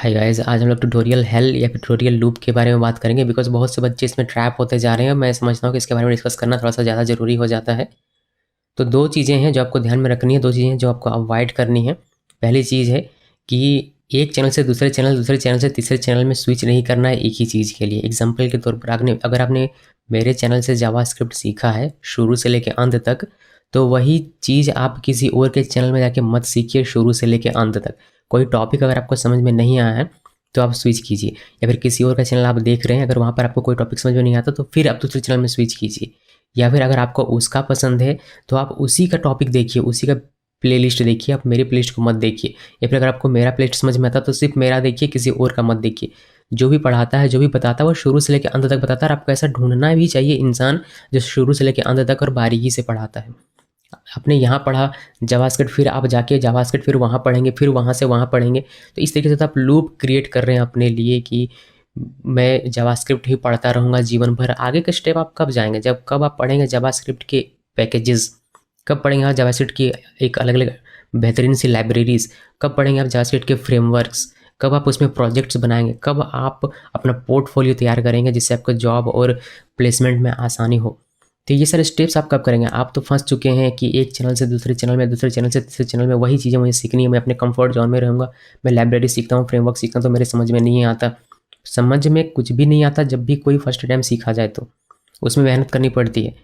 Hi guys, आज हम लोग ट्यूटोरियल हेल या फिर ट्यूटोरियल लूप के बारे में बात करेंगे बिकॉज बहुत से बच्चे इसमें ट्रैप होते जा रहे हैं। मैं समझता हूँ कि इसके बारे में डिस्कस करना थोड़ा सा ज़्यादा ज़रूरी हो जाता है। तो दो चीज़ें हैं जो आपको ध्यान में रखनी है, दो चीज़ें हैं जो आपको अवॉइड करनी है। पहली चीज़ है कि एक चैनल से दूसरे चैनल, दूसरे चैनल से तीसरे चैनल में स्विच नहीं करना है एक ही चीज़ के लिए। एग्जाम्पल के तौर पर अगर आपने मेरे चैनल से जावास्क्रिप्ट सीखा है शुरू से लेकर अंत तक, तो वही चीज़ आप किसी और के चैनल में जाके मत सीखिए शुरू से लेकर अंत तक। कोई टॉपिक अगर आपको समझ में नहीं आया है तो आप स्विच कीजिए, या फिर किसी और का चैनल आप देख रहे हैं, अगर वहाँ पर आपको कोई टॉपिक समझ में नहीं आता तो फिर आप दूसरे चैनल में स्विच कीजिए। या फिर अगर आपको उसका पसंद है तो आप उसी का टॉपिक देखिए, उसी का प्लेलिस्ट देखिए, आप मेरे प्लेलिस्ट को मत देखिए। या फिर अगर आपको मेरा प्लेलिस्ट समझ में आता तो सिर्फ मेरा देखिए, किसी और का मत देखिए। जो भी पढ़ाता है, जो भी बताता है, वो शुरू से लेकर अंत तक बताता है। और आपको ऐसा ढूंढना भी चाहिए इंसान जो शुरू से लेकर अंत तक और बारीकी से पढ़ाता है। आपने यहाँ पढ़ा जावास्क्रिप्ट, फिर आप जाके जावास्क्रिप्ट फिर वहाँ पढ़ेंगे, फिर वहाँ से वहाँ पढ़ेंगे। तो इस तरीके से तो आप लूप क्रिएट कर रहे हैं अपने लिए कि मैं जावास्क्रिप्ट ही पढ़ता रहूँगा जीवन भर। आगे के स्टेप आप कब जाएंगे? कब आप पढ़ेंगे जावास्क्रिप्ट के पैकेजेस, कब पढ़ेंगे आप जावास्क्रिप्ट की एक अलग अलग बेहतरीन सी लाइब्रेरीज, कब पढ़ेंगे आप जावास्क्रिप्ट के फ्रेमवर्क्स, कब आप उसमें प्रोजेक्ट्स बनाएंगे, कब आप अपना पोर्टफोलियो तैयार करेंगे जिससे आपको जॉब और प्लेसमेंट में आसानी हो। तो ये सारे स्टेप्स आप कब करेंगे? आप तो फंस चुके हैं कि एक चैनल से दूसरे चैनल में, दूसरे चैनल से तीसरे चैनल में वही चीज़ें मुझे सीखनी है, मैं अपने कंफर्ट जोन में रहूँगा, मैं लाइब्रेरी सीखता हूँ, फ्रेमवर्क सीखता हूँ तो मेरे समझ में नहीं आता। समझ में कुछ भी नहीं आता जब भी कोई फर्स्ट टाइम सीखा जाए तो उसमें मेहनत करनी पड़ती है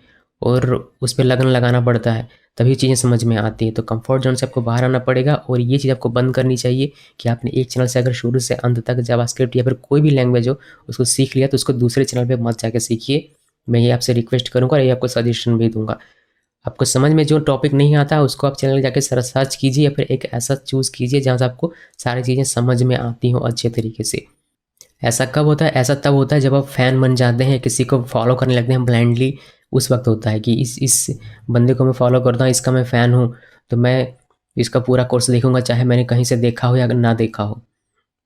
और उस पर लगन लगाना पड़ता है, तभी चीज़ें समझ में आती हैं। तो कंफर्ट जोन से आपको बाहर आना पड़ेगा और ये चीज़ आपको बंद करनी चाहिए कि आपने एक चैनल से अगर शुरू से अंत तक जावास्क्रिप्ट या फिर कोई भी लैंग्वेज हो उसको सीख लिया तो उसको दूसरे चैनल पे मत जाके सीखिए। मैं ये आपसे रिक्वेस्ट करूँगा और ये आपको सजेशन भी दूंगा। आपको समझ में जो टॉपिक नहीं आता उसको आप चैनल में जाके सर्च कीजिए या फिर एक ऐसा चूज़ कीजिए जहाँ से आपको सारी चीज़ें समझ में आती हों अच्छे तरीके से। ऐसा कब होता है? ऐसा तब होता है जब आप फ़ैन बन जाते हैं, किसी को फॉलो करने लगते हैं ब्लाइंडली। उस वक्त होता है कि इस बंदे को मैं फॉलो करता हूँ, इसका मैं फ़ैन हूँ, तो मैं इसका पूरा कोर्स देखूंगा चाहे मैंने कहीं से देखा हो या ना देखा हो।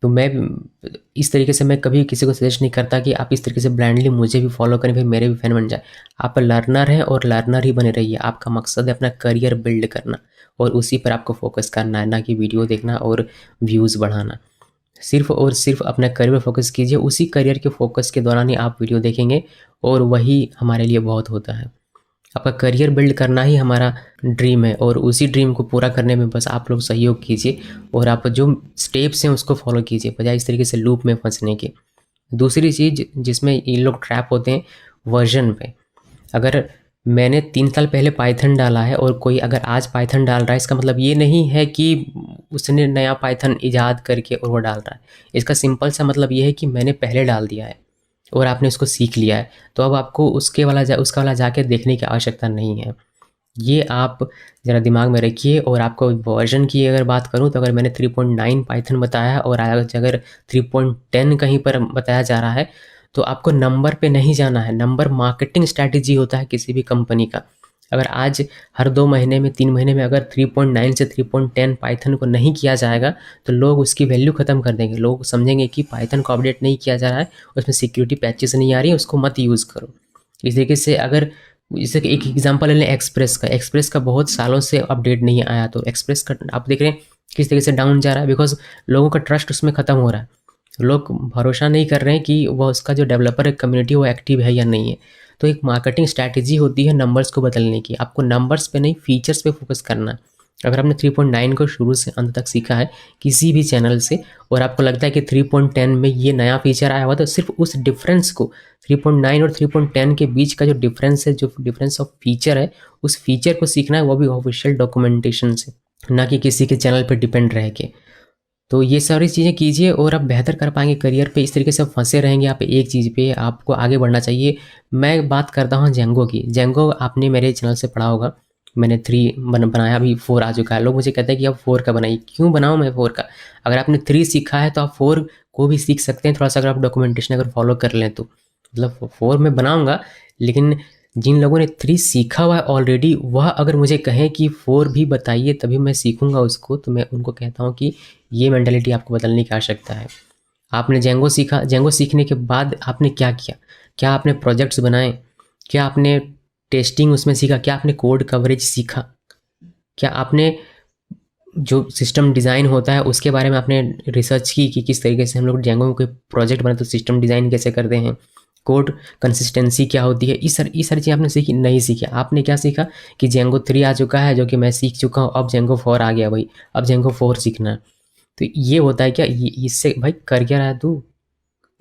तो मैं इस तरीके से मैं कभी किसी को सजेस्ट नहीं करता कि आप इस तरीके से ब्लाइंडली मुझे भी फॉलो करें, फिर मेरे भी फ़ैन बन जाए। आप लर्नर हैं और लर्नर ही बने रहिए। आपका मकसद है अपना करियर बिल्ड करना और उसी पर आपको फोकस करना है, ना कि वीडियो देखना और व्यूज़ बढ़ाना। सिर्फ और सिर्फ अपना करियर पर फोकस कीजिए। उसी करियर के फोकस के दौरान ही आप वीडियो देखेंगे और वही हमारे लिए बहुत होता है। आपका करियर बिल्ड करना ही हमारा ड्रीम है और उसी ड्रीम को पूरा करने में बस आप लोग सहयोग कीजिए और आप जो स्टेप्स हैं उसको फॉलो कीजिए बजाय इस तरीके से लूप में फंसने के। दूसरी चीज़ जिसमें ये लोग ट्रैप होते हैं, वर्जन पे। अगर मैंने 3 साल पहले पाइथन डाला है और कोई अगर आज पाइथन डाल रहा है, इसका मतलब ये नहीं है कि उसने नया पाइथन ईजाद करके और वो डाल रहा है। इसका सिंपल सा मतलब ये है कि मैंने पहले डाल दिया है और आपने उसको सीख लिया है, तो अब आपको उसका वाला जाके देखने की आवश्यकता नहीं है। ये आप ज़रा दिमाग में रखिए। और आपको वर्जन की अगर बात करूँ तो अगर मैंने 3.9 पाइथन बताया और आज अगर 3.10 कहीं पर बताया जा रहा है तो आपको नंबर पे नहीं जाना है। नंबर मार्केटिंग स्ट्रैटेजी होता है किसी भी कंपनी का। अगर आज हर 2 महीने में, 3 महीने में अगर 3.9 से 3.10 पाइथन को नहीं किया जाएगा तो लोग उसकी वैल्यू ख़त्म कर देंगे। लोग समझेंगे कि पाइथन को अपडेट नहीं किया जा रहा है, उसमें सिक्योरिटी पैचेस नहीं आ रही है, उसको मत यूज़ करो। इस तरीके से अगर जैसे कि एक एग्जांपल ले लें एक्सप्रेस का बहुत सालों से अपडेट नहीं आया, तो एक्सप्रेस का आप देख रहे हैं किस तरीके से डाउन जा रहा है, बिकॉज लोगों का ट्रस्ट उसमें ख़त्म हो रहा है। लोग भरोसा नहीं कर रहे हैं कि वह उसका जो डेवलपर कम्युनिटी वो एक्टिव है या नहीं है। तो एक मार्केटिंग स्ट्रैटेजी होती है नंबर्स को बदलने की। आपको नंबर्स पे नहीं, फीचर्स पे फोकस करना है। अगर आपने 3.9 को शुरू से अंत तक सीखा है किसी भी चैनल से और आपको लगता है कि 3.10 में ये नया फीचर आया हुआ, तो सिर्फ उस डिफरेंस को, 3.9 और 3.10 के बीच का जो डिफरेंस है, जो डिफरेंस ऑफ फीचर है, उस फीचर को सीखना है, वो भी ऑफिशियल डॉक्यूमेंटेशन से, ना कि किसी के चैनल पर डिपेंड रह के। तो ये सारी चीज़ें कीजिए और आप बेहतर कर पाएंगे करियर पे। इस तरीके से फंसे रहेंगे आप एक चीज़ पे, आपको आगे बढ़ना चाहिए। मैं बात करता हूँ जेंगो की। जेंगो आपने मेरे चैनल से पढ़ा होगा, मैंने 3 बनाया, अभी 4 आ चुका है। लोग मुझे कहते हैं कि अब 4 का बनाइए। क्यों बनाऊँ मैं 4 का? अगर आपने 3 सीखा है तो आप 4 को भी सीख सकते हैं, थोड़ा सा अगर आप डॉक्यूमेंटेशन अगर फॉलो कर लें तो। मतलब 4 मैं बनाऊँगा, लेकिन जिन लोगों ने 3 सीखा हुआ है ऑलरेडी, वह अगर मुझे कहें कि 4 भी बताइए तभी मैं सीखूँगा उसको, तो मैं उनको कहता हूँ कि ये मेंटालिटी आपको बदलने की आवश्यकता है। आपने जेंगो सीखा, जेंगो सीखने के बाद आपने क्या किया? क्या आपने प्रोजेक्ट्स बनाए? क्या आपने टेस्टिंग उसमें सीखा? क्या आपने कोड कवरेज सीखा? क्या आपने जो सिस्टम डिज़ाइन होता है उसके बारे में आपने रिसर्च की कि किस तरीके से हम लोग जेंगो में कोई प्रोजेक्ट बनाए तो सिस्टम डिज़ाइन कैसे करते हैं, कोड कंसिस्टेंसी क्या होती है, इस सारी चीज़ें आपने सीखी? नहीं सीखी। आपने क्या सीखा कि जेंगो 3 आ चुका है जो कि मैं सीख चुका हूँ, अब जेंगो 4 आ गया भाई, अब जेंगो 4 सीखना है। तो ये होता है क्या, इससे भाई कर क्या रहा है तू?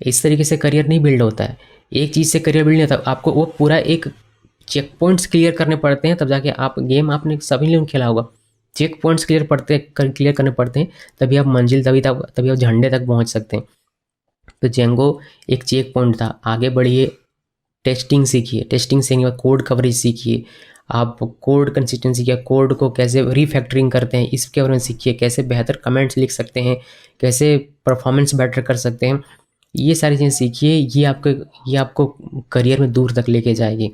इस तरीके से करियर नहीं बिल्ड होता है। एक चीज़ से करियर बिल्ड नहीं होता, आपको वो पूरा एक चेक पॉइंट्स क्लियर करने पड़ते हैं, तब जाके आप गेम आपने सभी ने खेला होगा। चेक पॉइंट्स क्लियर करने पड़ते हैं, तभी आप मंजिल तभी आप झंडे तक पहुंच सकते हैं। तो जेंगो एक चेक पॉइंट था, आगे बढ़िए, टेस्टिंग सीखिए, टेस्टिंग सीखने के बाद कोड कवरेज सीखिए, आप कोड कंसिस्टेंसी क्या, कोड को कैसे रीफैक्टरिंग करते हैं इसके बारे में सीखिए, कैसे बेहतर कमेंट्स लिख सकते हैं, कैसे परफॉर्मेंस बेटर कर सकते हैं, ये सारी चीज़ें सीखिए। ये आपको करियर में दूर तक लेके जाएगी।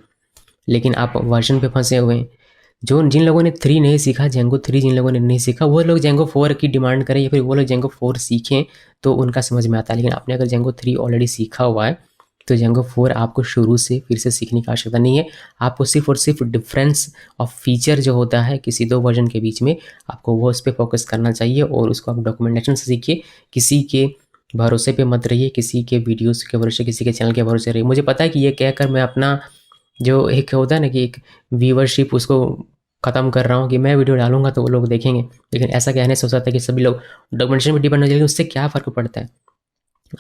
लेकिन आप वर्जन पे फंसे हुए हैं। जिन लोगों ने 3 नहीं सीखा, जेंगो 3 जिन लोगों ने नहीं सीखा, वो लोग जेंगो 4 की डिमांड करें या फिर वो लोग जेंगो 4 सीखें तो उनका समझ में आता है। लेकिन आपने अगर जेंगो 3 ऑलरेडी सीखा हुआ है तो जेंगो 4 आपको शुरू से फिर से सीखने की आवश्यकता नहीं है। आपको सिर्फ और सिर्फ डिफरेंस ऑफ फीचर जो होता है किसी दो वर्जन के बीच में, आपको वो उस पर फोकस करना चाहिए और उसको आप डॉक्यूमेंटेशन से सीखिए। किसी के भरोसे पे मत रहिए, किसी के वीडियोस के भरोसे, किसी के चैनल के भरोसे रहिए। मुझे पता है कि ये कहकर मैं अपना जो एक होता है ना कि एक व्यूअरशिप उसको ख़त्म कर रहा हूँ कि मैं वीडियो डालूंगा तो वो लोग देखेंगे, लेकिन ऐसा कहने से हो सकता है कि सभी लोग डॉक्यूमेंटेशन पर डिपेंड हो जाएंगे। उससे क्या फ़र्क पड़ता है?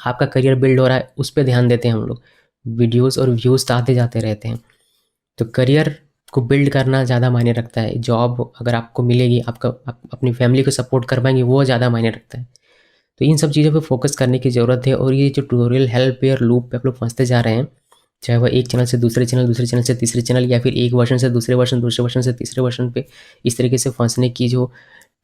आपका करियर बिल्ड हो रहा है, उस पर ध्यान देते हैं हम लोग। वीडियोस और व्यूज़ तो आते जाते रहते हैं। तो करियर को बिल्ड करना ज़्यादा मायने रखता है। जॉब अगर आपको मिलेगी, आप अपनी फैमिली को सपोर्ट कर पाएंगे, वो ज़्यादा मायने रखता है। तो इन सब चीज़ों पे फोकस करने की ज़रूरत है। और ये जो ट्यूटोरियल हेल्प या लूप पे आप लोग फंसते जा रहे हैं, चाहे वह एक चैनल से दूसरे चैनल, दूसरे चैनल से तीसरे चैनल, या फिर एक वर्जन से दूसरे वर्जन, दूसरे वर्जन से तीसरे वर्जन पे, इस तरीके से फंसने की जो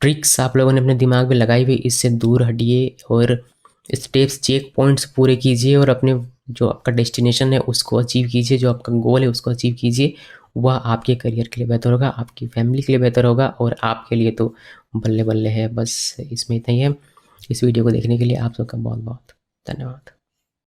ट्रिक्स आप लोगों ने अपने दिमाग में लगाई हुई, इससे दूर हटिए और स्टेप्स, चेक पॉइंट्स पूरे कीजिए और अपने जो आपका डेस्टिनेशन है उसको अचीव कीजिए, जो आपका गोल है उसको अचीव कीजिए। वह आपके करियर के लिए बेहतर होगा, आपकी फैमिली के लिए बेहतर होगा और आपके लिए तो बल्ले बल्ले है। बस इसमें इतना ही है। इस वीडियो को देखने के लिए आप सबका बहुत बहुत धन्यवाद।